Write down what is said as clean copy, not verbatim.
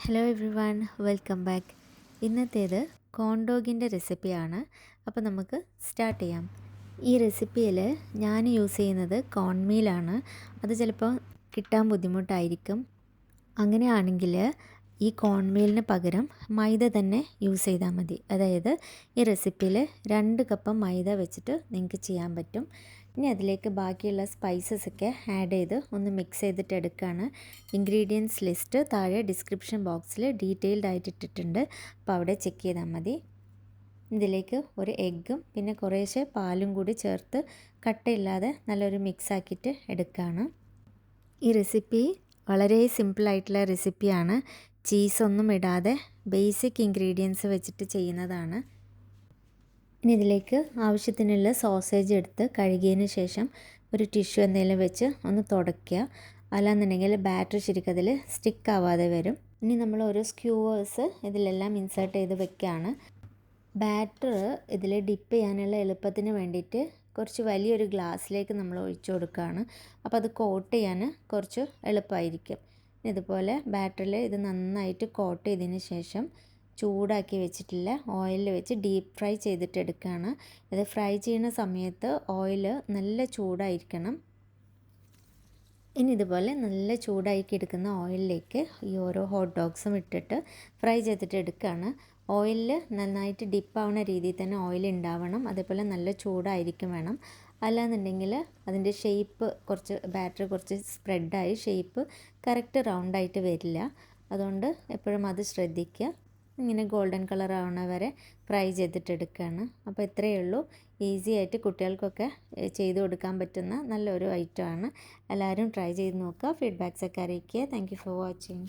Hello everyone, welcome back. ഇന്നത്തേത് കോൺഡോഗിൻ്റെ റെസിപ്പിയാണ്. അപ്പോൾ നമുക്ക് സ്റ്റാർട്ട് ചെയ്യാം. ഈ റെസിപ്പിയിൽ ഞാൻ യൂസ് ചെയ്യുന്നത് കോൺ മീലാണ്. അത് ചിലപ്പോൾ കിട്ടാൻ ബുദ്ധിമുട്ടായിരിക്കും. അങ്ങനെയാണെങ്കിൽ ഈ കോൺ മീലിന് പകരം മൈദ തന്നെ യൂസ് ചെയ്താൽ മതി. അതായത് ഈ റെസിപ്പിയിൽ 2 കപ്പ് മൈദ വെച്ചിട്ട് നിങ്ങൾക്ക് ചെയ്യാൻ പറ്റും. ഇനി അതിലേക്ക് ബാക്കിയുള്ള സ്പൈസസ് ഒക്കെ ആഡ് ചെയ്ത് ഒന്ന് മിക്സ് ചെയ്തിട്ട് എടുക്കുകയാണ്. ഇൻഗ്രീഡിയൻസ് ലിസ്റ്റ് താഴെ ഡിസ്ക്രിപ്ഷൻ ബോക്സിൽ ഡീറ്റെയിൽഡ് ആയിട്ട് ഇട്ടിട്ടുണ്ട്. അപ്പോൾ അവിടെ ചെക്ക് ചെയ്താൽ മതി. ഇതിലേക്ക് ഒരു എഗ്ഗും പിന്നെ കുറേശ്ശെ പാലും കൂടി ചേർത്ത് കട്ടയില്ലാതെ നല്ലൊരു മിക്സ് ആക്കിയിട്ട് എടുക്കുകയാണ്. ഈ റെസിപ്പി വളരെ സിമ്പിളായിട്ടുള്ള റെസിപ്പിയാണ്. ചീസൊന്നും ഇടാതെ ബേസിക് ഇൻഗ്രീഡിയൻസ് വെച്ചിട്ട് ചെയ്യുന്നതാണ്. ഇനി ഇതിലേക്ക് ആവശ്യത്തിനുള്ള സോസേജ് എടുത്ത് കഴുകിയതിന് ശേഷം ഒരു ടിഷ്യൂ എന്തെങ്കിലും വെച്ച് ഒന്ന് തുടയ്ക്കുക. അല്ലാന്നുണ്ടെങ്കിൽ ബാറ്റർ ശരിക്കും അതിൽ സ്റ്റിക്ക് ആവാതെ വരും. ഇനി നമ്മൾ ഓരോ സ്ക്യൂവേഴ്സ് ഇതിലെല്ലാം ഇൻസേർട്ട് ചെയ്ത് വെക്കുകയാണ്. ബാറ്റർ ഇതിൽ ഡിപ്പ് ചെയ്യാനുള്ള എളുപ്പത്തിന് വേണ്ടിയിട്ട് കുറച്ച് വലിയൊരു ഗ്ലാസ്സിലേക്ക് നമ്മൾ ഒഴിച്ചു കൊടുക്കുകയാണ്. അപ്പോൾ അത് കോട്ട് ചെയ്യാൻ കുറച്ച് എളുപ്പമായിരിക്കും. ഇതുപോലെ ബാറ്ററിൽ ഇത് നന്നായിട്ട് കോട്ട് ചെയ്തതിന് ശേഷം ചൂടാക്കി വെച്ചിട്ടുള്ള ഓയിലിൽ വെച്ച് ഡീപ്പ് ഫ്രൈ ചെയ്തിട്ട് എടുക്കുകയാണ്. ഇത് ഫ്രൈ ചെയ്യുന്ന സമയത്ത് ഓയിൽ നല്ല ചൂടായിരിക്കണം. ഇനി ഇതുപോലെ നല്ല ചൂടാക്കി എടുക്കുന്ന ഓയിലിലേക്ക് ഈ ഓരോ ഹോട്ട് ഡോഗ്സും ഇട്ടിട്ട് ഫ്രൈ ചെയ്തിട്ട് എടുക്കുകയാണ്. ഓയിലിൽ നന്നായിട്ട് ഡിപ്പാവുന്ന രീതിയിൽ തന്നെ ഓയിൽ ഉണ്ടാവണം. അതേപോലെ നല്ല ചൂടായിരിക്കും വേണം. അല്ലാന്നുണ്ടെങ്കിൽ അതിൻ്റെ ഷേപ്പ് ബാറ്റർ കുറച്ച് സ്പ്രെഡായി ഷേപ്പ് കറക്റ്റ് റൗണ്ടായിട്ട് വരില്ല. അതുകൊണ്ട് എപ്പോഴും അത് ശ്രദ്ധിക്കുക. ഇങ്ങനെ ഗോൾഡൻ കളർ ആവണ വരെ ഫ്രൈ ചെയ്തിട്ട് എടുക്കുകയാണ്. അപ്പോൾ ഇത്രയേ ഉള്ളൂ. ഈസി ആയിട്ട് കുട്ടികൾക്കൊക്കെ ചെയ്തു കൊടുക്കാൻ പറ്റുന്ന നല്ലൊരു ഐറ്റമാണ്. എല്ലാവരും ട്രൈ ചെയ്ത് നോക്കുക. ഫീഡ്ബാക്സ് ഒക്കെ അറിയിക്കുക. Thank you for watching.